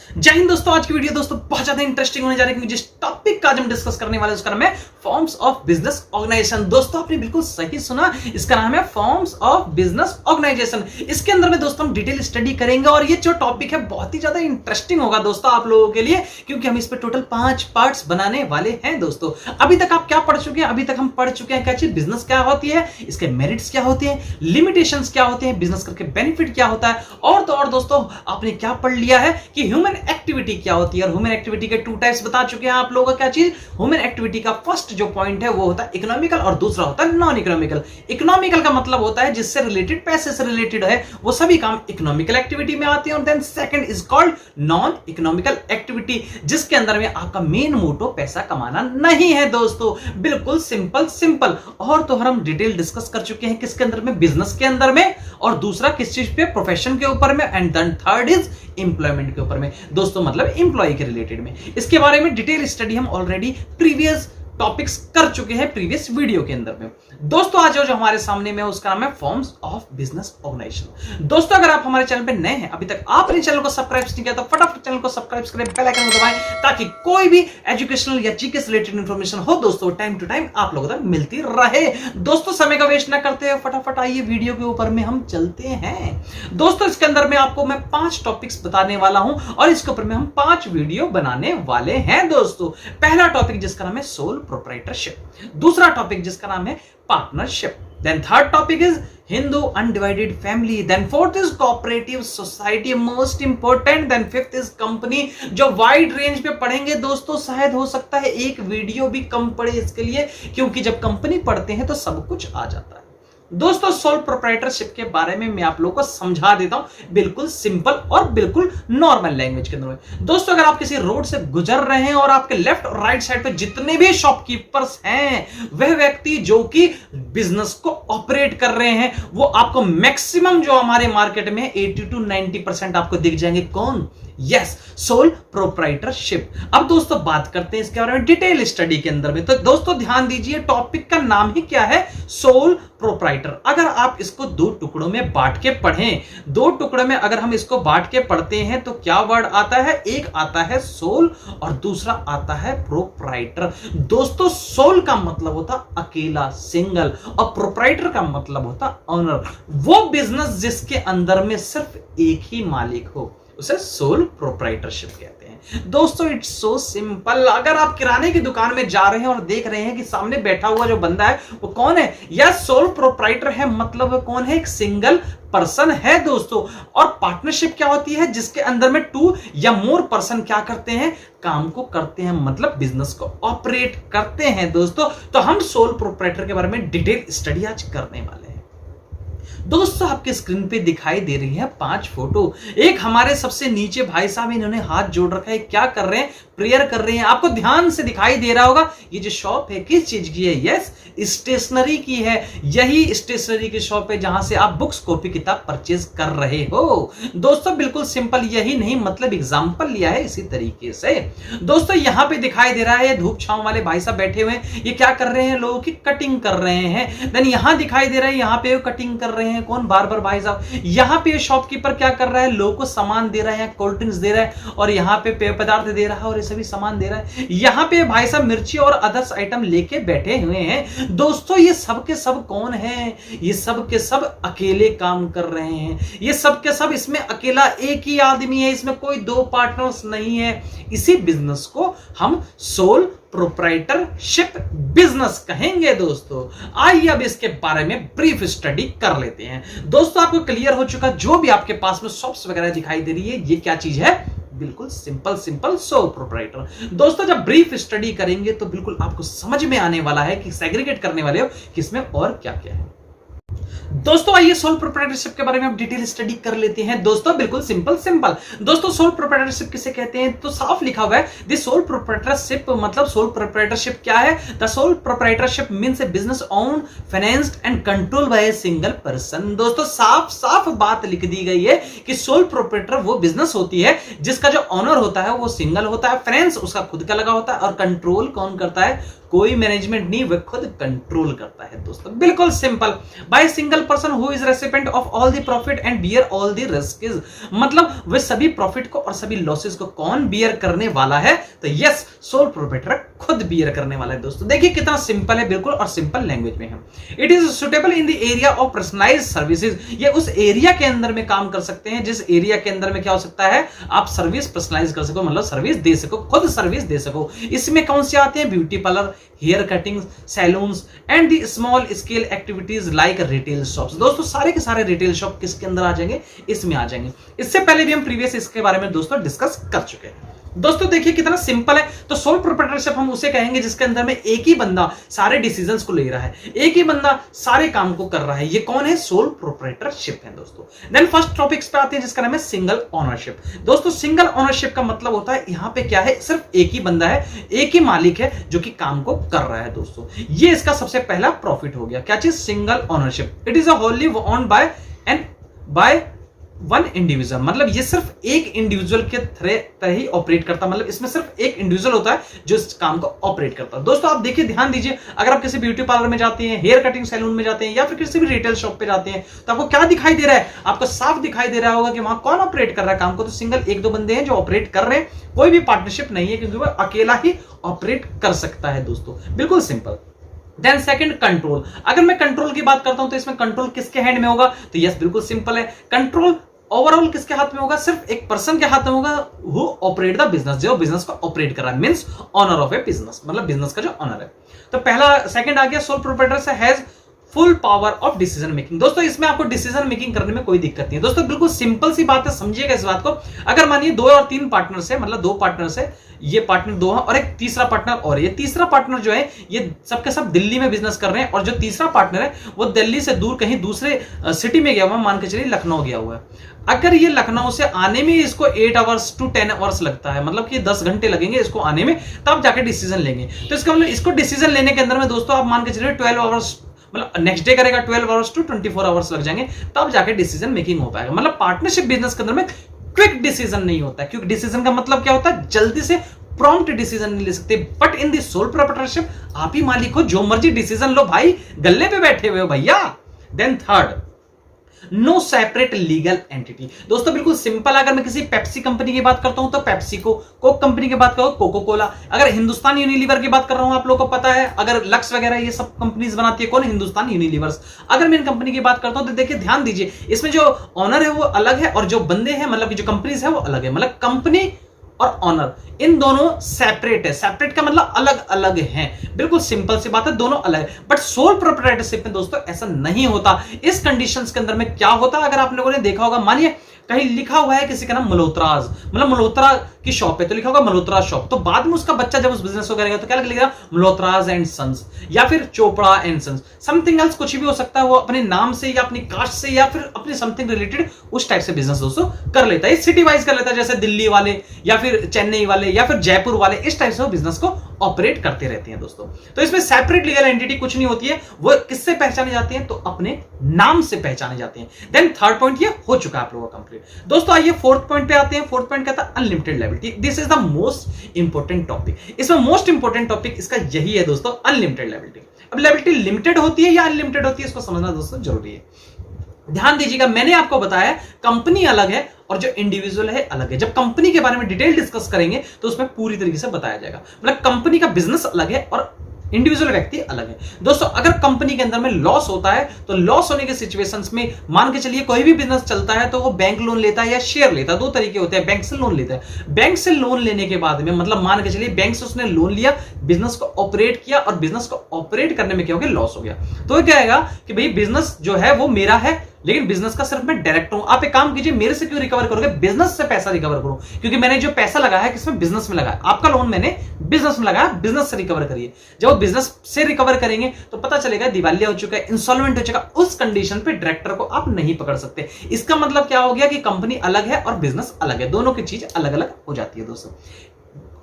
जय हिंद दोस्तों। आज की वीडियो दोस्तों बहुत ज्यादा इंटरेस्टिंग होने जा रही है क्योंकि जिस टॉपिक का आज हम डिस्कस करने वाले हैं उसका नाम है फॉर्म्स ऑफ बिजनेस ऑर्गेनाइजेशन। दोस्तों आपने बिल्कुल सही सुना, इसका नाम है फॉर्म्स ऑफ बिजनेस ऑर्गेनाइजेशन। इसके अंदर में दोस्तों हम डिटेल स्टडी करेंगे और ये जो टॉपिक है बहुत ही ज्यादा इंटरेस्टिंग होगा दोस्तों आप लोगों के लिए, क्योंकि हम इस पे टोटल 5 पार्ट्स बनाने वाले हैं। दोस्तों अभी तक आप क्या पढ़ चुके हैं? अभी तक हम पढ़ चुके हैं क्या चीज बिजनेस क्या होती है, इसके मेरिट्स क्या होते हैं, लिमिटेशंस क्या होते हैं, बिजनेस करके बेनिफिट क्या होता है, और तो और दोस्तों आपने क्या पढ़ लिया है कि ह्यूमन एक्टिविटी क्या होती है। और ह्यूमन एक्टिविटी के 2 टाइप्स बता चुके हैं आप लोगों का। क्या चीज ह्यूमन एक्टिविटी का फर्स्ट जो पॉइंट है वो होता है इकोनॉमिकल और दूसरा होता है नॉन इकोनॉमिकल। इकोनॉमिकल का मतलब होता है जिससे रिलेटेड, पैसे से रिलेटेड है, वो सभी काम इकोनॉमिकल एक्टिविटी में आते हैं। और then second is called non economical activity, जिसके अंदर में आपका मेन मोटो पैसा कमाना नहीं है दोस्तों। बिल्कुल सिंपल। और तो हम डिटेल डिस्कस कर चुके हैं किसके अंदर में, बिजनेस के अंदर में, और दूसरा किस चीज पे, प्रोफेशन के ऊपर में, and then third is employment के ऊपर में दोस्तों, मतलब एम्प्लॉय के रिलेटेड में। इसके बारे में डिटेल स्टडी हम ऑलरेडी प्रीवियस टॉपिक्स कर चुके हैं प्रीवियस वीडियो के अंदर में। दोस्तों आज जो हमारे सामने में उसका नाम है फॉर्म्स ऑफ बिजनेस ऑर्गेनाइजेशन। दोस्तों अगर आप हमारे चैनल पे नए हैं, अभी तक आपने चैनल को सब्सक्राइब नहीं किया तो फटाफट चैनल को सब्सक्राइब करें, बेल आइकन को दबाएं, ताकि कोई भी एजुकेशनल या जीके से रिलेटेड इंफॉर्मेशन हो दोस्तों टाइम टू टाइम आप लोगों तक मिलती रहे। दोस्तों समय का वेस्ट ना करते हुए फटाफट आइए वीडियो के ऊपर में हम चलते हैं। दोस्तों इसके अंदर में आपको मैं 5 टॉपिक्स बताने वाला हूं और इसके ऊपर में हम 5 वीडियो बनाने वाले हैं दोस्तों। पहला टॉपिक जिसका नाम है सोल प्रोप्राइटरशिप, दूसरा टॉपिक जिसका नाम है partnership, then third topic is Hindu undivided family, then fourth is cooperative society most important, then fifth is company. जो वाइड रेंज पे पढ़ेंगे दोस्तों, शायद हो सकता है एक वीडियो भी कम पड़े इसके लिए, क्योंकि जब कंपनी पढ़ते हैं तो सब कुछ आ जाता है। दोस्तों सोल प्रोप्राइटरशिप के बारे में मैं आप लोगों को समझा देता हूं बिल्कुल सिंपल और बिल्कुल नॉर्मल लैंग्वेज के अंदर में। दोस्तों अगर आप किसी रोड से गुजर रहे हैं और आपके लेफ्ट और राइट साइड पे जितने भी शॉपकीपर्स हैं, वह व्यक्ति जो कि बिजनेस को ऑपरेट कर रहे हैं, वो आपको मैक्सिमम जो हमारे मार्केट में 80 to 90% आपको दिख जाएंगे। कौन? Yes, sole proprietorship. अब दोस्तों बात करते हैं इसके बारे में डिटेल स्टडी के अंदर में। तो दोस्तों ध्यान दीजिए, टॉपिक का नाम ही क्या है, सोल प्रोप्राइटर। अगर आप इसको 2 टुकड़ों में बांट के पढ़ें, 2 टुकड़ों में अगर हम इसको बांट के पढ़ते हैं तो क्या वर्ड आता है? एक आता है सोल और दूसरा आता है प्रोप्राइटर। दोस्तों सोल का मतलब होता अकेला, सिंगल, और प्रोप्राइटर का मतलब होता ऑनर। वो बिजनेस जिसके अंदर में सिर्फ एक ही मालिक हो, उसे सोल प्रोप्राइटरशिप कहते हैं। दोस्तों इट्स सो सिंपल। अगर आप किराने की दुकान में जा रहे हैं और देख रहे हैं कि सामने बैठा हुआ जो बंदा है वो कौन है? यस, सोल प्रोप्राइटर है, मतलब वो कौन है? एक सिंगल पर्सन है दोस्तों। और पार्टनरशिप क्या होती है? जिसके अंदर में 2 या मोर पर्सन क्या करते हैं? काम को करते हैं, मतलब बिजनेस को ऑपरेट करते हैं दोस्तों। तो हम सोल प्रोप्राइटर के बारे में डिटेल स्टडी आज करने वाले हैं। दोस्तों आपके स्क्रीन पे दिखाई दे रही है 5 फोटो। एक हमारे सबसे नीचे भाई साहब, इन्होंने हाथ जोड़ रखा है, क्या कर रहे हैं? प्रेयर कर रहे हैं। आपको ध्यान से दिखाई दे रहा होगा ये जो शॉप है किस चीज की है? यस, स्टेशनरी की है। यही स्टेशनरी की शॉप है जहां से आप बुक्स, कॉपी, किताब परचेज कर रहे हो दोस्तों। बिल्कुल सिंपल, यही नहीं मतलब एग्जांपल लिया है इसी तरीके से। दोस्तों यहां पे दिखाई दे रहा है धूप छांव वाले भाई साहब बैठे हुए हैं, ये क्या कर रहे हैं? लोगों की कटिंग कर रहे हैं। देन यहां दिखाई दे रहा है, यहां पे कटिंग कर रहे हैं कौन? बार्बर भाई साहब। यहां पे शॉपकीपर क्या कर रहा है? लोगों को सामान दे रहा है, कोल्ड ड्रिंक्स दे रहा है, और यहां पे पेय पदार्थ दे रहा है और ये सभी सामान दे रहा है। यहां पे भाई साहब मिर्ची और अदर्स आइटम लेके बैठे हुए हैं। दोस्तों ये सब के सब कौन है? ये सब के सब अकेले काम कर रहे हैं। ये सब के सब, इसमें अकेला एक ही आदमी है, इसमें कोई 2 पार्टनर्स नहीं है। इसी बिजनेस को हम सोल प्रोप्राइटरशिप बिजनेस कहेंगे दोस्तों। आइए अब इसके बारे में ब्रीफ स्टडी कर लेते हैं। दोस्तों आपको क्लियर हो चुका, जो भी आपके पास में शॉप्स वगैरह दिखाई दे रही है, ये क्या चीज है? बिल्कुल सिंपल सोल प्रोप्राइटर। दोस्तों जब ब्रीफ स्टडी करेंगे तो बिल्कुल आपको समझ में आने वाला है कि सेग्रीगेट करने वाले हो किसमें और क्या क्या है। दोस्तों आइए सोल प्रोप्राइटरशिप के बारे में हम डिटेल स्टडी कर लेते हैं दोस्तों। बिल्कुल सिंपल। दोस्तों सोल प्रोप्राइटरशिप किसे कहते हैं? तो साफ लिखा हुआ है द सोल प्रोप्राइटरशिप, मतलब सोल प्रोप्राइटरशिप क्या है? The sole proprietorship means A business owned, financed and control by a single person. दोस्तों साफ बात लिख दी गई है कि सोल प्रोप्राइटर वो बिजनेस होती है जिसका जो ऑनर होता है वो सिंगल होता है, फाइनेंस उसका खुद का लगा होता है, और कंट्रोल कौन करता है? कोई मैनेजमेंट नहीं, वह खुद कंट्रोल करता है दोस्तों। बिल्कुल simple. By single person who is recipient of all the profit and bear all the risk, मतलब वह सभी प्रॉफिट को और सभी लॉसेस को कौन बियर करने वाला है? तो यस, सोल प्रोप्राइटर खुद बियर करने वाला है दोस्तों। देखिए कितना सिंपल है, बिल्कुल, और सिंपल लैंग्वेज में है। It is suitable in the area of personalised services, ये उस एरिया के अंदर में काम कर सकते हैं जिस एरिया के अंदर में क्या हो सकता है, आप सर्विस पर्सनलाइज कर सको, मतलब सर्विस दे सको, खुद सर्विस दे सको। इसमें कौन से आते हैं? Beauty parlour, hair cutting, salons and the small scale activities like retail shops. दोस्तों सारे के सारे रिटेल शॉप किसके अंदर आ जाएंगे? इसमें आ जाएंगे। इससे पहले भी हम प्रीवियस इसके बारे में दोस्तों डिस्कस कर चुके हैं। दोस्तों देखिए कितना सिंपल है। तो सोल प्रोप्राइटरशिप हम उसे कहेंगे जिसके अंदर में एक ही बंदा सारे डिसीजंस को ले रहा है, एक ही बंदा सारे काम को कर रहा है। ये कौन है? सोल प्रोप्राइटरशिप है दोस्तों। देन फर्स्ट टॉपिक्स पे आते हैं जिसका नाम है सिंगल ओनरशिप। दोस्तों सिंगल ओनरशिप का मतलब होता है यहां पे क्या है, सिर्फ एक ही बंदा है, एक ही मालिक है जो कि काम को कर रहा है दोस्तों। ये इसका सबसे पहला प्रॉफिट हो गया। क्या चीज? Single ownership. It is a wholly owned by one individual, मतलब ये सिर्फ एक इंडिविजुअल के तरह ही ऑपरेट करता है, मतलब इसमें सिर्फ एक इंडिविजुअल होता है जो इस काम को ऑपरेट करता है। दोस्तों आप देखिए, ध्यान दीजिए, अगर आप किसी ब्यूटी पार्लर में जाते हैं, हेयर कटिंग सैलून में जाते हैं या फिर किसी भी रिटेल शॉप पे जाते हैं, तो आपको क्या दिखाई दे रहा है? आपको साफ दिखाई दे रहा होगा कि वहां कौन ऑपरेट कर रहा है काम को। तो सिंगल एक दो बंदे हैं जो ऑपरेट कर रहे हैं, कोई भी पार्टनरशिप नहीं है, क्योंकि वह अकेला ही ऑपरेट कर सकता है दोस्तों। बिल्कुल सिंपल। Then second control. अगर मैं कंट्रोल की बात करता हूं तो इसमें कंट्रोल किसके हैंड में होगा? तो यस, बिल्कुल सिंपल है। कंट्रोल ओवरऑल किसके हाथ में होगा? सिर्फ एक पर्सन के हाथ में होगा, हु ऑपरेट द बिजनेस, जो बिजनेस को ऑपरेट कर रहा है, means owner of A business, मतलब बिजनेस का जो ओनर है। तो पहला सेकंड आ गया, सोल प्रोप्राइटर से has full power of decision making. दोस्तों इसमें आपको डिसीजन मेकिंग करने में कोई दिक्कत नहीं है दोस्तों, बिल्कुल सिंपल सी बात है, समझिएगा इस बात को। अगर मानिए 2 और 3 पार्टनर्स है, मतलब 2 पार्टनर्स है, ये पार्टनर 2 है और एक तीसरा पार्टनर, और ये तीसरा पार्टनर जो है ये सबके सब दिल्ली में बिजनेस कर रहे हैं, और जो तीसरा पार्टनर है वो दिल्ली से दूर कहीं दूसरे सिटी में गया हुआ, मान के चलिए लखनऊ गया हुआ है। अगर ये लखनऊ से आने में इसको 8 आवर्स टू 10 आवर्स लगता है, मतलब कि 10 घंटे लगेंगे इसको आने में, तब जाके डिसीजन लेंगे। तो इसका मतलब इसको डिसीजन लेने के अंदर में दोस्तों आप मान के चलिए 12 आवर्स, मतलब नेक्स्ट डे करेगा 12 आवर्स टू 24 आवर्स लग जाएंगे, तब जाके डिसीजन मेकिंग हो पाएगा। मतलब पार्टनरशिप बिजनेस के अंदर में क्विक डिसीजन नहीं होता है, क्योंकि डिसीजन का मतलब क्या होता है? जल्दी से प्रॉम्प्ट डिसीजन नहीं ले सकते। But in the sole proprietorship आप ही मालिक हो, जो मर्जी डिसीजन लो भाई, गल्ले पे बैठे हुए हो भैया। Then third, no separate legal entity. दोस्तों बिल्कुल सिंपल, अगर मैं किसी पेप्सी कंपनी की बात करता हूं तो पेप्सी को, कोक कंपनी की बात करो कोको कोला, अगर हिंदुस्तान यूनिलीवर की बात कर रहा हूं आप लोगों को पता है, अगर लक्स वगैरह ये सब कंपनीज बनाती है, कौन? हिंदुस्तान यूनिलीवर्स। अगर मैं इन कंपनी की बात करता हूं तो देखिए ध्यान दीजिए, इसमें जो ऑनर है वो अलग है और जो बंदे हैं, मतलब कि जो कंपनीज है वो अलग है, मतलब कंपनी और ऑनर इन दोनों सेपरेट है। सेपरेट का मतलब अलग अलग हैं, बिल्कुल सिंपल सी बात है, दोनों अलग है। बट सोल प्रोप्राइटरशिप में दोस्तों ऐसा नहीं होता। इस कंडीशंस के अंदर में क्या होता है, अगर आप लोगों ने देखा होगा, मानिए कहीं लिखा हुआ है किसी का नाम मल्होत्राज, मतलब मल्होत्रा की शॉप है तो लिखा होगा मल्होत्रा शॉप, तो बाद में उसका बच्चा जब उस बिजनेस को करेगा तो क्या लिखेगा? मल्होत्राज एंड सन्स, या फिर Chopra and sons, something else, कुछ भी हो सकता है। वो अपने नाम से या अपनी कास्ट से या फिर अपने समथिंग रिलेटेड उस टाइप से बिजनेस दोस्तों कर लेता है, सिटी वाइज कर लेता है, जैसे दिल्ली वाले या फिर चेन्नई वाले या फिर जयपुर वाले, इस टाइप से वो बिजनेस को ऑपरेट करते रहते हैं दोस्तों। तो इसमें सेपरेट लीगल एंटिटी कुछ नहीं होती है, वो किससे पहचाने जाते हैं? तो अपने नाम से पहचाने जाते हैं। देन थर्ड पॉइंट ये हो चुका है आप लोगों का कंप्लीट। दोस्तों आइए फोर्थ पॉइंट पे आते हैं। फोर्थ पॉइंट कहता है unlimited liability. This is the most important topic. इसमें मोस्ट इंपॉर्टेंट टॉपिक इसका यही है दोस्तों, अनलिमिटेड लायबिलिटी। अब लायबिलिटी लिमिटेड होती है या अनलिमिटेड होती है, इसको समझना दोस्तों जरूरी है। ध्यान दीजिएगा, मैंने आपको बताया कंपनी अलग है और जो इंडिविजुअल है अलग है। जब कंपनी के बारे में डिटेल डिस्कस करेंगे तो उसमें पूरी तरीके से बताया जाएगा, मतलब कंपनी का बिजनेस अलग है और इंडिविजुअल व्यक्ति अलग है। दोस्तों अगर कंपनी के अंदर में लॉस होता है तो लॉस होने के सिचुएशंस में मान के चलिए कोई भी बिजनेस चलता है तो वो बैंक लोन लेता है या शेयर लेता है, 2 तरीके होते हैं। बैंक से लोन लेता है, बैंक से लोन लेने के बाद में मतलब मान के चलिए बैंक से उसने लोन लिया, बिजनेस को ऑपरेट किया और बिजनेस को ऑपरेट करने में क्या हो गया? लॉस हो गया। तो क्या कहेगा कि भाई बिजनेस जो है वो मेरा है लेकिन बिजनेस का सिर्फ मैं डायरेक्टर हूं। आप एक काम कीजिए, मेरे से क्यों रिकवर करोगे? बिजनेस से पैसा रिकवर करो, क्योंकि मैंने जो पैसा लगाया है किसमें? बिजनेस में लगाया। आपका लोन मैंने बिजनेस में लगाया, बिजनेस से रिकवर करिए। जब वो बिजनेस से रिकवर करेंगे तो पता चलेगा दिवालिया हो चुका है, इंसॉल्वेंट हो चुका, उस कंडीशन पे डायरेक्टर को आप नहीं पकड़ सकते। इसका मतलब क्या हो गया कि कंपनी अलग है और बिजनेस अलग है, दोनों की चीज अलग अलग हो जाती है दोस्तों।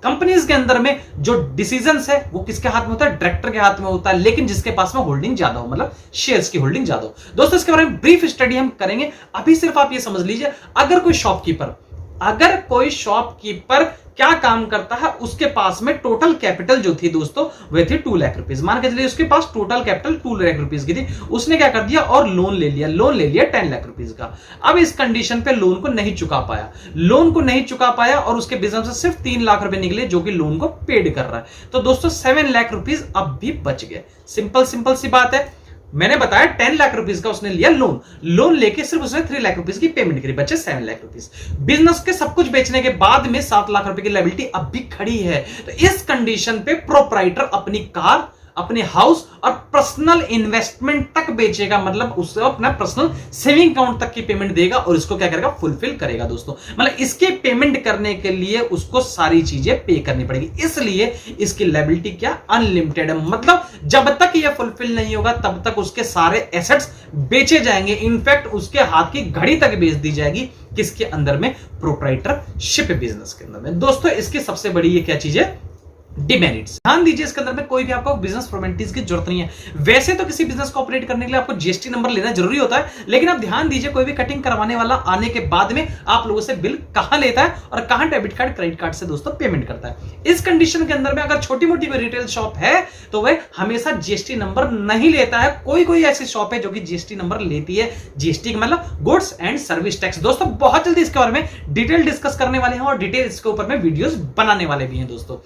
कंपनीज के अंदर में जो डिसीजंस है वो किसके हाथ में होता है? डायरेक्टर के हाथ में होता है, लेकिन जिसके पास में होल्डिंग ज्यादा हो, मतलब शेयर्स की होल्डिंग ज्यादा हो। दोस्तों इसके बारे में ब्रीफ स्टडी हम करेंगे। अभी सिर्फ आप ये समझ लीजिए, अगर कोई शॉपकीपर क्या काम करता है, उसके पास में टोटल कैपिटल जो थी दोस्तों वह थी 2 लाख रुपीज। मान के चलिए उसके पास टोटल कैपिटल 2 लाख रुपीज की थी, उसने क्या कर दिया और लोन ले लिया 10 लाख रुपीज का। अब इस कंडीशन पे लोन को नहीं चुका पाया और उसके बिजनेस से सिर्फ 3 लाख रुपए निकले जो कि लोन को पेड कर रहा है। तो दोस्तों 7 लाख रुपीज अब भी बच गए। सिंपल सी बात है। मैंने बताया 10 लाख रुपीज का उसने लिया लोन लेके सिर्फ उसने 3 लाख रुपीज की पेमेंट करी, बचे 7 लाख रुपीज। बिजनेस के सब कुछ बेचने के बाद में 7 लाख रुपए की लायबिलिटी अब भी खड़ी है। तो इस कंडीशन पे प्रोप्राइटर अपनी कार, अपने हाउस और पर्सनल इन्वेस्टमेंट तक बेचेगा, मतलब उससे अपना पर्सनल सेविंग अकाउंट तक की पेमेंट देगा और इसको क्या करेगा, फुलफिल करेगा दोस्तों। मतलब इसके पेमेंट करने के लिए उसको सारी चीजें पे करनी पड़ेगी, इसलिए इसकी लायबिलिटी क्या, अनलिमिटेड है। मतलब जब तक यह फुलफिल नहीं होगा तब तक उसके सारे एसेट्स बेचे जाएंगे, इनफैक्ट उसके हाथ की घड़ी तक बेच दी जाएगी। किसके अंदर में, प्रोप्राइटरशिप बिजनेस के अंदर में। दोस्तों इसकी सबसे बड़ी ये क्या चीज है, डिमेरिट्स। ध्यान दीजिए इसके अंदर में कोई भी आपको बिजनेस फॉर्मेलिटीज की जरूरत नहीं है। वैसे तो किसी बिजनेस को ऑपरेट करने के लिए आपको जीएसटी नंबर लेना जरूरी होता है, लेकिन आप ध्यान दीजिए कोई भी कटिंग करवाने वाला आने के बाद में आप लोगों से बिल कहां लेता है और कहां डेबिट कार्ड क्रेडिट कार्ड से दोस्तों पेमेंट करता है। इस कंडीशन के अंदर में अगर छोटी मोटी कोई रिटेल शॉप है तो वह हमेशा जीएसटी नंबर नहीं लेता है। कोई ऐसी शॉप है जो कि जीएसटी नंबर लेती है। जीएसटी मतलब गुड्स एंड सर्विस टैक्स। दोस्तों बहुत जल्दी इसके बारे में डिटेल डिस्कस करने वाले हैं और डिटेल इसके ऊपर में वीडियोस बनाने वाले भी हैं दोस्तों।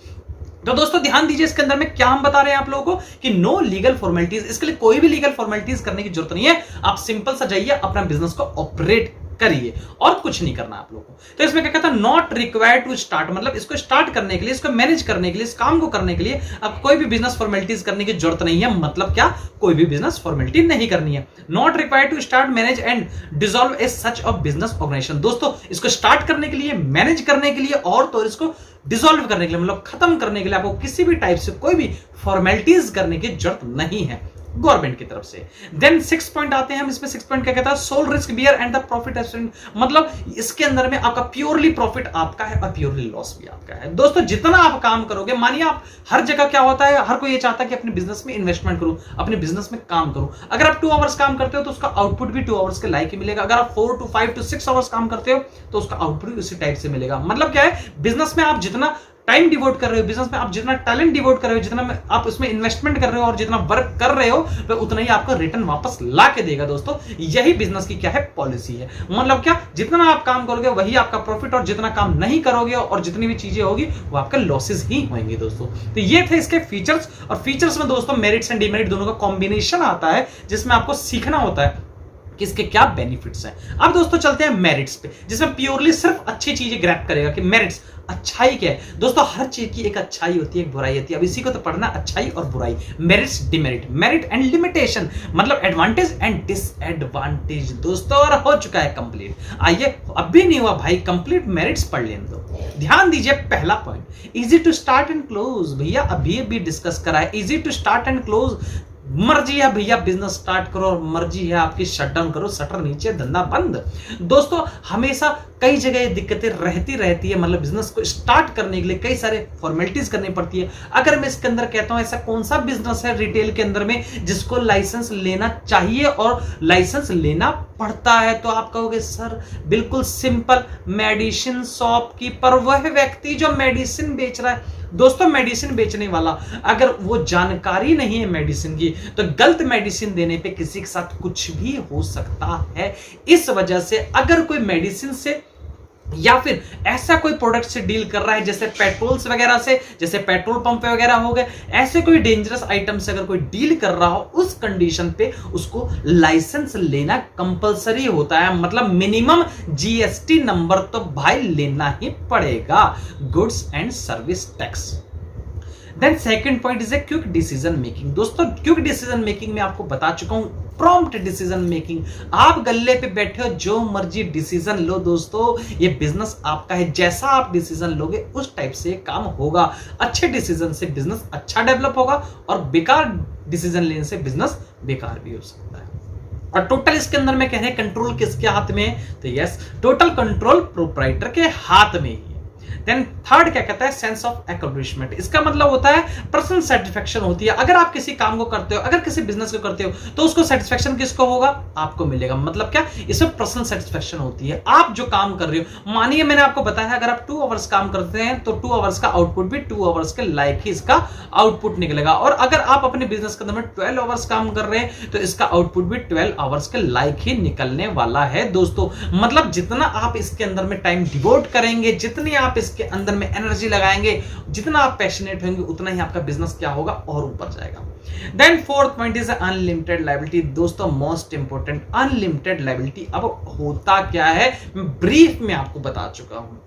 तो दोस्तों ध्यान दीजिए इसके अंदर में क्या हम बता रहे हैं आप लोगों को कि नो लीगल फॉर्मेलिटीज। इसके लिए कोई भी लीगल फॉर्मेलिटीज करने की जरूरत नहीं है। आप सिंपल सा जाइए अपना बिजनेस को ऑपरेट करिए और कुछ नहीं करना आप लोगों को। तो इसमें क्या कहता है, नॉट रिक्वायर्ड टू स्टार्ट, मतलब इसको स्टार्ट करने के लिए, इसको मैनेज करने के लिए, इस काम को करने के लिए आपको कोई भी बिजनेस फॉर्मेलिटीज करने की जरूरत नहीं है। मतलब क्या, कोई भी बिजनेस फॉर्मेलिटी नहीं करनी है। Not required to start, manage and dissolve a such of business organisation. दोस्तों इसको स्टार्ट करने के लिए, मैनेज करने के लिए और तो इसको डिसॉल्व करने के लिए, मतलब खत्म करने के लिए आपको किसी भी टाइप से कोई भी फॉर्मेलिटीज करने की जरूरत नहीं है गवर्नमेंट की तरफ से। देन 6 पॉइंट आते हैं हम। इसमें 6 पॉइंट क्या कहता है, sole risk bear and the profit estimate. मतलब इसके अंदर में आपका प्योरली प्रॉफिट आपका है और प्योरली लॉस भी आपका है। दोस्तों जितना आप काम करोगे, मानिए आप हर जगह क्या होता है, हर कोई ये चाहता है कि अपने बिजनेस में इन्वेस्टमेंट करूं, अपने बिजनेस में काम करूं। अगर आप 2 आवर्स काम करते हो तो उसका आउटपुट भी 2 आवर्स के लायक ही मिलेगा। अगर आप 4 to 5 to 6 आवर्स काम करते हो तो उसका आउटपुट भी उसी टाइप से मिलेगा। मतलब क्या है, बिजनेस में आप जितना टाइम डिवोट कर रहे हो, बिजनेस में आप जितना टैलेंट डिवोट कर रहे हो, जितना आप उसमें इन्वेस्टमेंट कर रहे हो और जितना वर्क कर रहे हो, वह उतना ही आपको रिटर्न वापस ला के देगा। दोस्तों यही बिजनेस की क्या है, पॉलिसी है। मतलब क्या, जितना आप काम करोगे वही आपका प्रॉफिट, और जितना काम नहीं करोगे और जितनी भी चीजें होगी वो आपके लॉसेस ही होंगे दोस्तों। तो ये थे इसके फीचर्स। और फीचर्स में दोस्तों मेरिट्स एंड डिमेरिट दोनों का कॉम्बिनेशन आता है, जिसमें आपको सीखना होता है कि इसके क्या बेनिफिट्स हैं। अब दोस्तों चलते हैं मेरिट्स पे, जिसमें प्योरली सिर्फ अच्छी चीजें ग्रैब करेगा कि मेरिट्स, अच्छाई क्या है। दोस्तों हर चीज की एक अच्छाई होती है, एक बुराई होती है। अब इसी को तो पढ़ना, अच्छाई और बुराई, merits demerit, merit and limitation, मतलब एडवांटेज एंड डिसएडवांटेज। दोस्तों और हो चुका है कंप्लीट। आइए, अब भी नहीं हुआ भाई कंप्लीट, मेरिट्स पढ़ लेने दो। ध्यान दीजिए पहला point, easy to start and close. भैया अभी डिस्कस करा है, easy to start and close. मर्जी है भैया बिजनेस स्टार्ट करो और मर्जी है आपकी शट डाउन करो, शटर नीचे धंधा बंद। दोस्तों हमेशा कई जगह दिक्कतें रहती है, मतलब बिजनेस को स्टार्ट करने के लिए कई सारे फॉर्मेलिटीज करनी पड़ती है। अगर मैं इसके अंदर कहता हूं ऐसा कौन सा बिजनेस है रिटेल के अंदर में जिसको लाइसेंस लेना चाहिए और लाइसेंस लेना पड़ता है, तो आप कहोगे सर बिल्कुल सिंपल, मेडिसिन शॉप कीपर, वह व्यक्ति जो मेडिसिन बेच रहा है। दोस्तों मेडिसिन बेचने वाला अगर वो जानकारी नहीं है मेडिसिन की, तो गलत मेडिसिन देने पे किसी के साथ कुछ भी हो सकता है। इस वजह से अगर कोई मेडिसिन से या फिर ऐसा कोई प्रोडक्ट से डील कर रहा है, जैसे पेट्रोल्स वगैरह से, जैसे पेट्रोल पंप वगैरह हो गए, ऐसे कोई डेंजरस आइटम से अगर कोई डील कर रहा हो, उस कंडीशन पे उसको लाइसेंस लेना कंपलसरी होता है। मतलब मिनिमम जीएसटी नंबर तो भाई लेना ही पड़ेगा, goods and service tax. Then second point is a quick decision making. दोस्तों क्विक डिसीजन मेकिंग में आपको बता चुका हूं, प्रॉम्प्ट डिसीजन मेकिंग। आप गल्ले पे बैठे हो, जो मर्जी डिसीजन लो दोस्तों, ये बिजनेस आपका है। जैसा आप डिसीजन लोगे उस टाइप से काम होगा। अच्छे डिसीजन से बिजनेस अच्छा डेवलप होगा और बेकार डिसीजन लेने से बिजनेस बेकार भी हो सकता है। और टोटल इसके अंदर में कह रहे हैं कंट्रोल किसके हाथ में है, तो यस, टोटल कंट्रोल प्रोप्राइटर के हाथ में ही है। देन थर्ड क्या कहता है, सेंस ऑफ अकम्प्लिशमेंट। इसका मतलब होता है पर्सनल सेटिस्फेक्शन होती है। अगर आप किसी काम को करते हो, अगर किसी बिजनेस को करते हो, तो उसको सेटिस्फेक्शन किसको होगा, आपको मिलेगा। मतलब क्या, इसमें पर्सनल सेटिस्फेक्शन होती है। आप जो काम कर रहे हो, मानिए मैंने आपको बताया अगर आप 2 आवर्स काम करते हैं तो 2 आवर्स का आउटपुट भी 2 आवर्स के लाइक ही इसका आउटपुट निकलेगा। और अगर आप अपने बिजनेस के अंदर में 12 आवर्स काम कर रहे हैं तो इसका आउटपुट भी 12 आवर्स के लाइक ही निकलने वाला है दोस्तों। मतलब जितना आप इसके अंदर में टाइम डिवोट करेंगे, जितनी आप इसके अंदर में एनर्जी लगाएंगे, जितना आप पैशनेट होंगे, उतना ही आपका बिजनेस क्या होगा, और ऊपर जाएगा। Then fourth point is unlimited liability. दोस्तों मोस्ट इंपोर्टेंट, अनलिमिटेड लायबिलिटी। अब होता क्या है, ब्रीफ में आपको बता चुका हूं।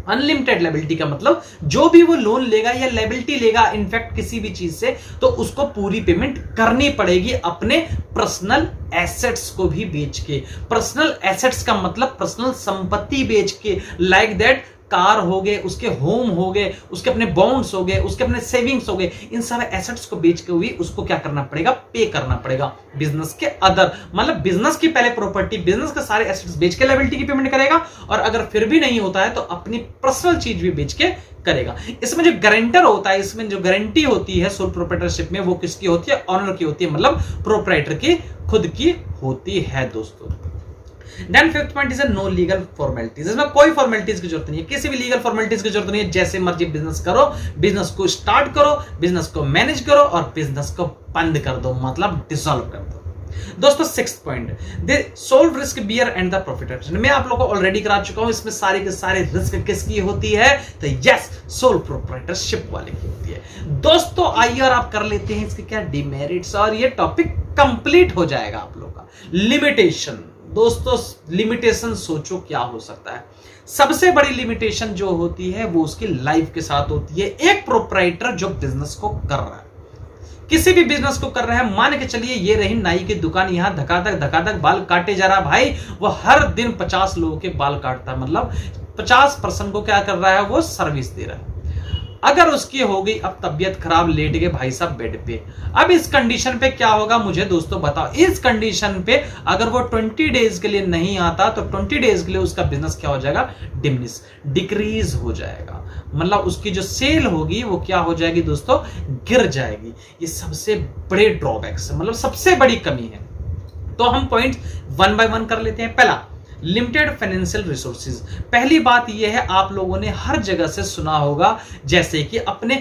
अनलिमिटेड लायबिलिटी का मतलब जो भी वो लोन लेगा या लायबिलिटी लेगा इनफैक्ट किसी भी चीज से, तो उसको पूरी पेमेंट करनी पड़ेगी अपने पर्सनल एसेट्स को भी बेच के। पर्सनल एसेट्स का मतलब पर्सनल संपत्ति बेच के, लाइक दैट कार हो गए, उसके होम हो गए, उसके अपने बॉन्ड्स हो गए, उसके अपने सेविंग्स हो गए, इन सारे एसेट्स को बेच के हुई उसको क्या करना पड़ेगा, पे करना पड़ेगा बिजनेस के अदर। मतलब बिजनेस की पहले प्रॉपर्टी, बिजनेस के सारे एसेट्स बेच के लायबिलिटी की पेमेंट करेगा, और अगर फिर भी नहीं होता है तो अपनी पर्सनल चीज भी बेच के करेगा। इसमें जो गारंटर होता है, इसमें जो गारंटी होती है सोल प्रोप्राइटरशिप में, वो किसकी होती है, ऑनर की होती है, मतलब प्रोप्राइटर की खुद की होती है दोस्तों। Then fifth point is no legal formalities. इसमें कोई फॉर्मेलिटीज की जरूरत नहीं है, किसी भी लीगल फॉर्मेलिटीज की जरूरत नहीं है। जैसे मर्जी बिजनेस करो, बिजनेस को स्टार्ट करो, बिजनेस को मैनेज करो और बिजनेस को बंद कर दो, मतलब डिसॉल्व कर दो। दोस्तों sixth point, they solve risk bear and the profit. मैं आप लोगों को ऑलरेडी करा चुका हूं, इसमें सारे के सारे रिस्क किसकी होती है, तो यस सोल प्रोप्राइटरशिप वाले की होती है। दोस्तों आइए और आप कर लेते हैं इसके क्या डिमेरिट्स, और ये टॉपिक कंप्लीट हो जाएगा आप लोगों का। लिमिटेशन। दोस्तों लिमिटेशन सोचो क्या हो सकता है। सबसे बड़ी लिमिटेशन जो होती है वो उसकी लाइफ के साथ होती है। एक प्रोप्राइटर जो बिजनेस को कर रहा है, किसी भी बिजनेस को कर रहा है, मान के चलिए ये रही नाई की दुकान, यहां धकाधक बाल काटे जा रहा है भाई, वो हर दिन 50 लोगों के बाल काटता है, मतलब 50 पर्सन को क्या कर रहा है, वो सर्विस दे रहा है। अगर उसकी हो गई अब तबियत खराब, लेट गए भाई साहब बेड पे, अब इस कंडीशन पे क्या होगा मुझे दोस्तों बताओ। इस कंडीशन पे अगर वो 20 डेज के लिए नहीं आता तो 20 डेज के लिए उसका बिजनेस क्या हो जाएगा, डिक्रीज हो जाएगा। मतलब उसकी जो सेल होगी वो क्या हो जाएगी दोस्तों, गिर जाएगी। ये सबसे बड़े ड्रॉबैक्स है, मतलब सबसे बड़ी कमी है। तो हम पॉइंट 1 बाय 1 कर लेते हैं। पहला, लिमिटेड फाइनेंशियल रिसोर्सेज। पहली बात यह है, आप लोगों ने हर जगह से सुना होगा, जैसे कि अपने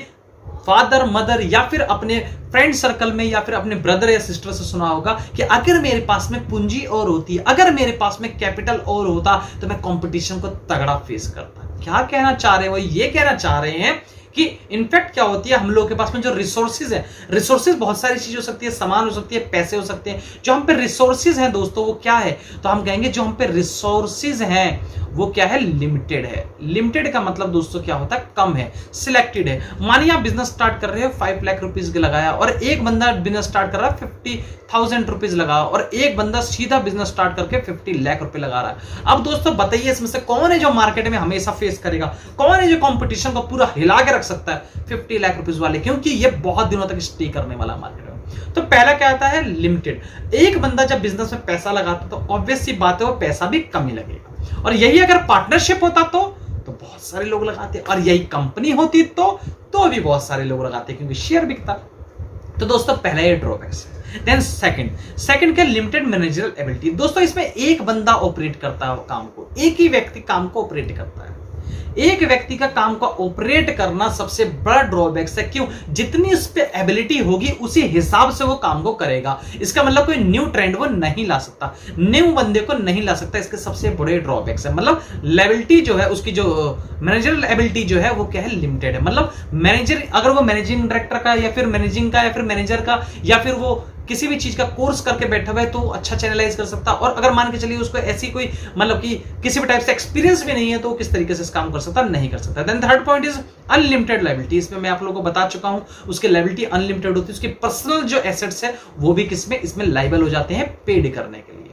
फादर मदर या फिर अपने फ्रेंड सर्कल में या फिर अपने ब्रदर या सिस्टर से सुना होगा कि अगर मेरे पास में पूंजी और होती, अगर मेरे पास में कैपिटल और होता तो मैं कंपटीशन को तगड़ा फेस करता। क्या कहना चाह रहे हैं वो, ये कहना चाह रहे हैं कि इनफैक्ट क्या होती है, हम लोगों के पास में जो रिसोर्सेज है, रिसोर्सेज बहुत सारी चीज हो सकती है, सामान हो सकती है, पैसे हो सकते हैं। जो हम पे रिसोर्सेज हैं दोस्तों वो क्या है, तो हम कहेंगे जो हम पे रिसोर्सेज हैं वो क्या है, लिमिटेड है। लिमिटेड का मतलब दोस्तों क्या होता है, कम है, सिलेक्टेड है। मानिए आप बिजनेस स्टार्ट कर रहे हो, 5 लाख रुपीज के लगाया, और एक बंदा बिजनेस स्टार्ट कर रहा है 50,000 रुपीज लगा, और एक बंदा सीधा बिजनेस स्टार्ट करके 50 लाख रुपए लगा रहा है। अब दोस्तों बताइए इसमें से कौन है जो मार्केट में हमेशा फेस करेगा, कौन है जो कंपटीशन को पूरा हिला के रख सकता है, 50 लाख रुपीज वाले, क्योंकि ये बहुत दिनों तक स्टे करने वाला मार्केट में। तो पहला क्या आता है, लिमिटेड। एक बंदा जब बिजनेस में पैसा लगाता तो ऑब्वियस सी बात है वो पैसा भी कम ही लगेगा, और यही अगर पार्टनरशिप होता तो बहुत सारे लोग लगाते, और यही कंपनी होती तो भी बहुत सारे लोग लगाते, क्योंकि शेयर बिकता। तो दोस्तों पहला ये ड्रॉबैक्स है। देन सेकंड क्या, लिमिटेड मैनेजरल एबिलिटी। दोस्तों इसमें एक बंदा ऑपरेट करता है काम को, एक ही व्यक्ति काम को ऑपरेट करता है। एक व्यक्ति का काम को ऑपरेट करना सबसे बड़ा ड्रॉबैक्स है। क्यों, जितनी उस पे एबिलिटी होगी उसी हिसाब से वो काम को करेगा। इसका मतलब कोई न्यू ट्रेंड वो नहीं ला सकता, न्यू बंदे को नहीं ला सकता। इसके सबसे बड़े ड्रॉबैक्स है, मतलब लेबिलिटी जो है उसकी, जो मैनेजरल एबिलिटी जो है वो क्या है, लिमिटेड है। मतलब मैनेजर अगर वो मैनेजिंग डायरेक्टर का या फिर मैनेजिंग का या फिर मैनेजर का या फिर वो किसी भी चीज का कोर्स करके बैठा हुआ है तो अच्छा चैनलाइज कर सकता। और अगर मान के चलिए उसको ऐसी कोई मतलब कि किसी भी टाइप से एक्सपीरियंस भी नहीं है तो किस तरीके से इस काम कर सकता, नहीं कर सकता। Then third point is unlimited liability. इसमें मैं आप लोगों को बता चुका हूं, उसकी लायबिलिटी अनलिमिटेड होती है। उसके पर्सनल जो एसेट्स है वो भी किसमें, इसमें लायबल हो जाते हैं पेड करने के लिए।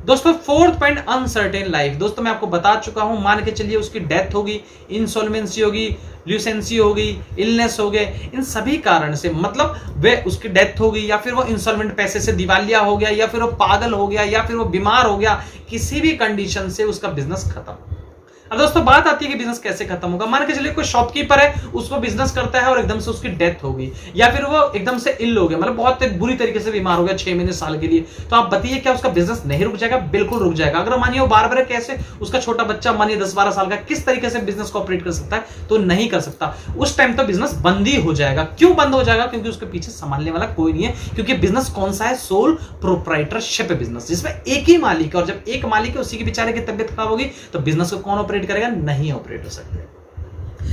दोस्तों फोर्थ पॉइंट, अनसर्टेन लाइफ। दोस्तों मैं आपको बता चुका हूं, मान के चलिए उसकी डेथ होगी, इंसॉल्वेंसी होगी, ल्यूसेंसी हो गई, इलनेस हो गए, इन सभी कारण से, मतलब वे उसकी डेथ हो गई या फिर वो इंसॉल्वेंट पैसे से दिवालिया हो गया या फिर वो पागल हो गया या फिर वो बीमार हो गया, किसी भी कंडीशन से उसका बिजनेस खत्म। अब दोस्तों बात आती है कि बिजनेस कैसे खत्म होगा। मान के चलिए कोई शॉपकीपर है, उसको बिजनेस करता है और एकदम से उसकी डेथ हो गई, या फिर वो एकदम से इल हो गया, मतलब बहुत बुरी तरीके से बीमार हो गया 6 महीने साल के लिए, तो आप बताइए क्या उसका बिजनेस नहीं रुक जाएगा? बिल्कुल रुक जाएगा। अगर मानिए वो बार-बार कैसे उसका छोटा बच्चा मानिए 10-12 साल का किस तरीके से बिजनेस को ऑपरेट कर सकता है? तो नहीं कर सकता। उस टाइम तो बिजनेस बंद ही हो जाएगा। क्यों बंद हो जाएगा? क्योंकि उसके पीछे संभालने वाला कोई नहीं है। क्योंकि बिजनेस कौन सा है? सोल प्रोप्राइटरशिप बिजनेस, जिसमें एक ही मालिक है, और जब एक मालिक है उसी की बेचारे की तबियत खराब होगी तो बिजनेस को कौन ऑपरेट करेगा? नहीं ऑपरेट हो सकते।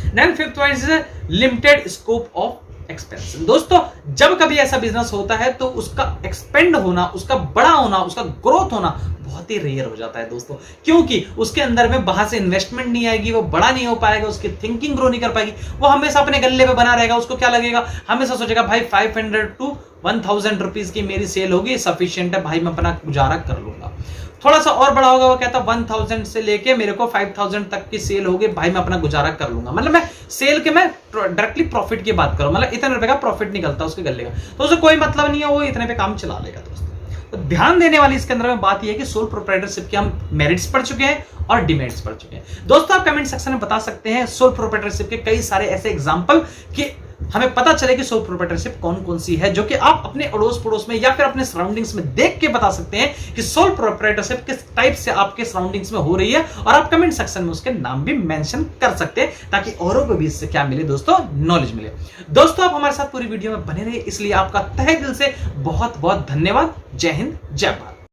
Then fifth point is limited scope of expansion. दोस्तों जब कभी ऐसा बिजनेस होता है तो उसका एक्सपेंड होना, उसका बड़ा होना, उसका ग्रोथ होना बहुत ही रेयर हो जाता है दोस्तों, क्योंकि उसके अंदर में बाहर से इन्वेस्टमेंट नहीं आएगी, वो बड़ा नहीं हो पाएगा, उसकी थिंकिंग ग्रो नहीं कर पाएगी, वो हमेशा अपने गल्ले पे बना रहेगा। उसको क्या लगेगा? हमेशा सोचेगा भाई 500 to 1000 रुपीज की मेरी सेल होगी, सफिशिएंट है भाई, मैं अपना गुजारा कर लूंगा। थोड़ा सा और बड़ा होगा, वो कहता 1000 से लेके मेरे को 5000 तक की सेल होगी भाई, मैं अपना गुजारा कर लूंगा। मतलब मैं सेल के मैं डायरेक्टली प्रॉफिट की बात करूं, मतलब इतने रुपए का प्रॉफिट निकलता है उसके गल्ले का, तो उसे कोई मतलब नहीं है, वो इतने पे काम चला लेगा दोस्तों। तो ध्यान देने वाली इसके अंदर में बात यह है कि सोल प्रोप्राइटरशिप के हम मेरिट्स पढ़ चुके हैं और डिमेरिट्स पढ़ चुके हैं। दोस्तों आप कमेंट सेक्शन में बता सकते हैं सोल प्रोप्राइटरशिप के कई सारे ऐसे एग्जांपल कि हमें पता चले कि सोल प्रोप्राइटरशिप कौन कौन सी है, जो कि आप अपने अड़ोस पड़ोस में या फिर अपने सराउंडिंग्स में देख के बता सकते हैं कि सोल प्रोप्राइटरशिप किस टाइप से आपके सराउंडिंग्स में हो रही है, और आप कमेंट सेक्शन में उसके नाम भी मेंशन कर सकते हैं ताकि औरों को भी इससे क्या मिले दोस्तों? नॉलेज मिले। दोस्तों आप हमारे साथ पूरी वीडियो में बने रहे, इसलिए आपका तहे दिल से बहुत बहुत धन्यवाद। जय हिंद, जय भारत।